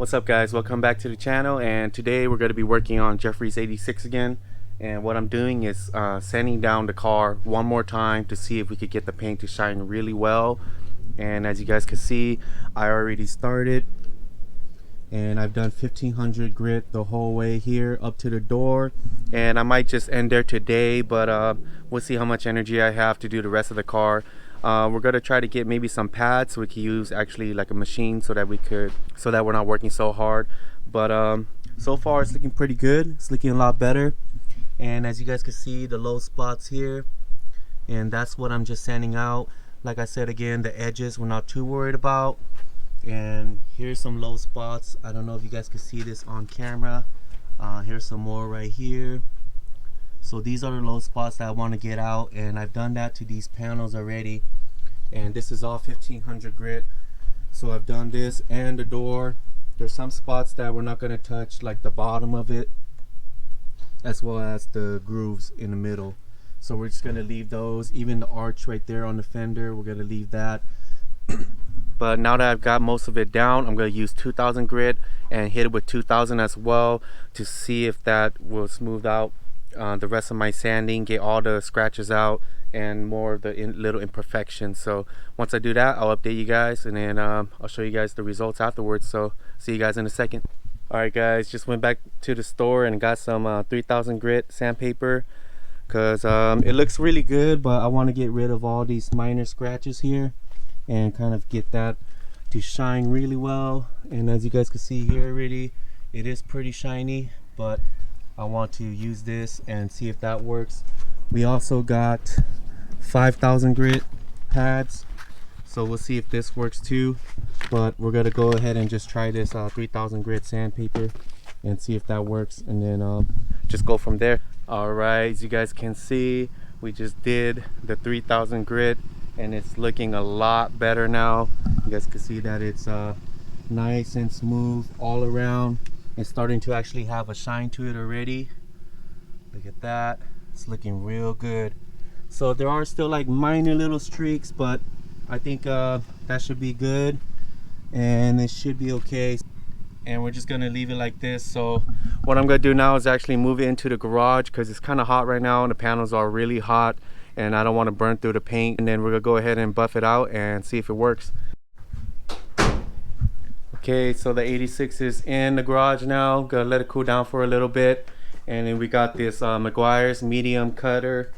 What's up guys, welcome back to the channel, and today we're going to be working on Jeffrey's 86 again. And what I'm doing is sanding down the car one more time to see if we could get the paint to shine really well. And as you guys can see, I already started and I've done 1500 grit the whole way here up to the door, and I might just end there today, but we'll see how much energy I have to do the rest of the car. We're gonna try to get maybe some pads so we can use actually like a machine so that we're not working so hard. But so far it's looking pretty good. It's looking a lot better, and as you guys can see, the low spots here, and that's what I'm just sanding out. Like I said, again, the edges we're not too worried about. And here's some low spots. I don't know if you guys can see this on camera. Here's some more right here. So these are the low spots that I want to get out, and I've done that to these panels already. And this is all 1500 grit. So I've done this and the door. There's some spots that we're not going to touch, like the bottom of it, as well as the grooves in the middle. So we're just going to leave those. Even the arch right there on the fender, we're going to leave that. But now that I've got most of it down, I'm going to use 2000 grit and hit it with 2000 as well to see if that will smooth out the rest of my sanding, get all the scratches out and more of the little imperfections. So once I do that, I'll update you guys, and then I'll show you guys the results afterwards. So see you guys in a second. Alright guys, just went back to the store and got some 3000 grit sandpaper because it looks really good, but I want to get rid of all these minor scratches here and kind of get that to shine really well. And as you guys can see here already, it is pretty shiny, but I want to use this and see if that works. We also got 5000 grit pads, so we'll see if this works too, but we're gonna go ahead and just try this 3000 grit sandpaper and see if that works, and then just go from there. All right, as you guys can see, we just did the 3000 grit and it's looking a lot better now. You guys can see that it's nice and smooth all around. It's starting to actually have a shine to it already. Look at that, it's looking real good. So there are still like minor little streaks, but I think that should be good and it should be okay. And we're just gonna leave it like this. So what I'm gonna do now is actually move it into the garage because it's kind of hot right now and the panels are really hot and I don't want to burn through the paint. And then we're gonna go ahead and buff it out and see if it works. Okay, so the 86 is in the garage now. Gonna let it cool down for a little bit, and then we got this Meguiar's medium cutter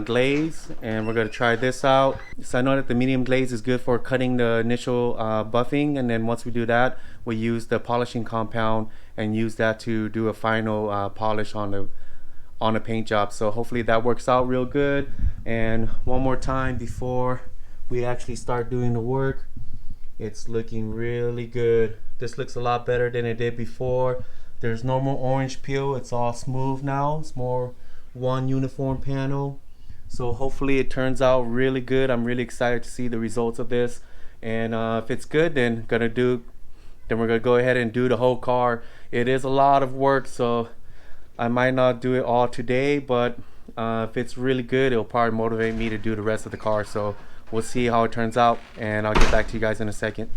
glaze, and we're gonna try this out. So I know that the medium glaze is good for cutting the initial buffing, and then once we do that, we use the polishing compound and use that to do a final polish on the paint job. So hopefully that works out real good. And one more time before we actually start doing the work, it's looking really good. This looks a lot better than it did before. There's no more orange peel, it's all smooth now. It's more one uniform panel. So hopefully it turns out really good. I'm really excited to see the results of this, and if it's good, then we're gonna go ahead and do the whole car. It is a lot of work, so I might not do it all today, but if it's really good, it'll probably motivate me to do the rest of the car. So we'll see how it turns out, and I'll get back to you guys in a second.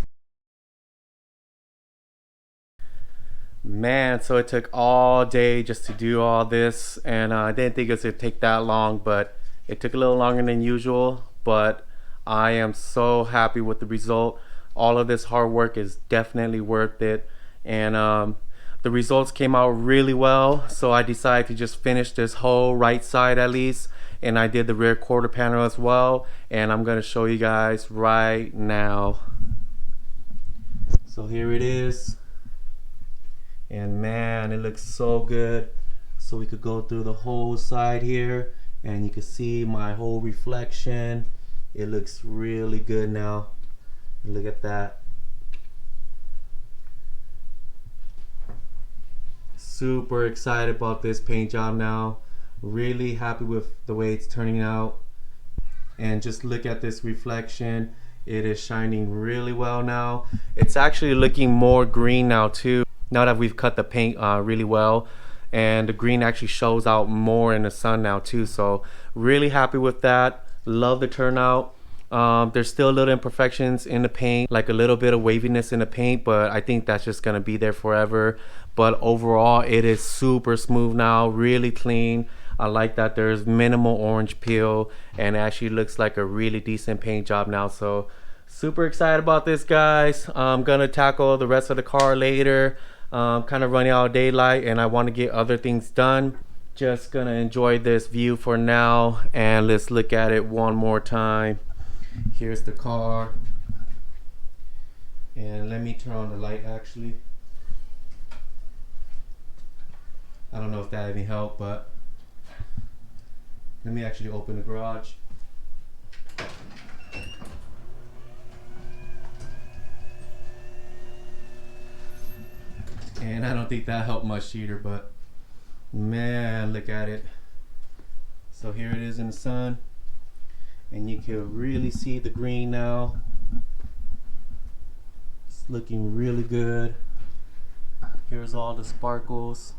Man, so it took all day just to do all this, and I didn't think it was gonna take that long, but it took a little longer than usual. But I am so happy with the result. All of this hard work is definitely worth it, and the results came out really well. So I decided to just finish this whole right side at least, and I did the rear quarter panel as well, and I'm gonna show you guys right now. So here it is, and man, it looks so good. So we could go through the whole side here and you can see my whole reflection. It looks really good now. Look at that. Super excited about this paint job now. Really happy with the way it's turning out. And just look at this reflection. It is shining really well now. It's actually looking more green now too, now that we've cut the paint really well, and the green actually shows out more in the sun now too. So really happy with that. Love the turnout. There's still little imperfections in the paint, like a little bit of waviness in the paint, but I think that's just gonna be there forever. But overall, it is super smooth now, really clean. I like that there's minimal orange peel, and it actually looks like a really decent paint job now. So super excited about this, guys. I'm gonna tackle the rest of the car later. Kind of running out of daylight, and I want to get other things done. Just gonna enjoy this view for now, and let's look at it one more time. Here's the car, and let me turn on the light. Actually, I don't know if that had any help, but let me actually open the garage. And I don't think that helped much either, but man, look at it. So here it is in the sun, and you can really see the green now. It's looking really good. Here's all the sparkles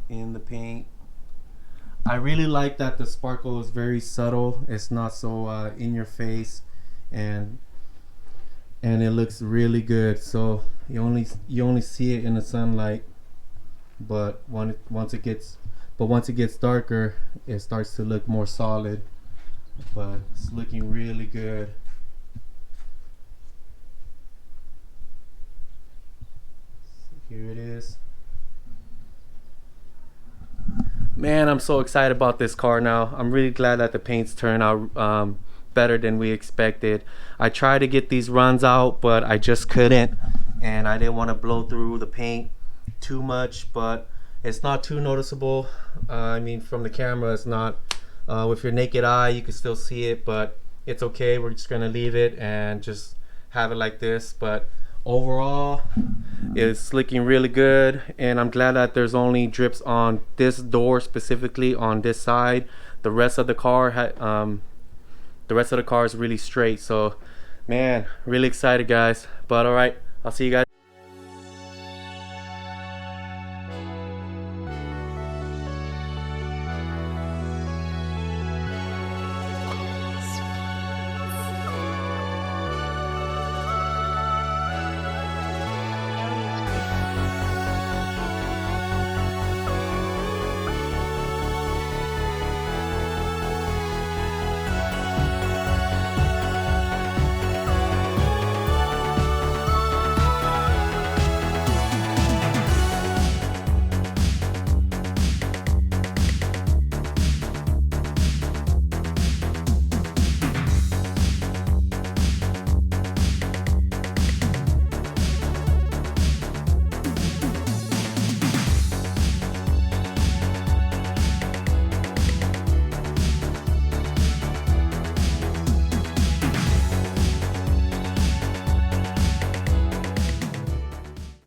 in the paint. I really like that the sparkle is very subtle. It's not so in your face, and it looks really good. So you only see it in the sunlight, but once it gets darker, it starts to look more solid. But it's looking really good. So here it is. Man, I'm so excited about this car now. I'm really glad that the paints turned out better than we expected. I tried to get these runs out, but I just couldn't, and I didn't want to blow through the paint too much, but it's not too noticeable. I mean, from the camera, it's not. With your naked eye, you can still see it, but it's okay. We're just gonna leave it and just have it like this. But overall, it's looking really good, and I'm glad that there's only drips on this door specifically on this side. The rest of the car is really straight. So man, really excited, guys. But all right, I'll see you guys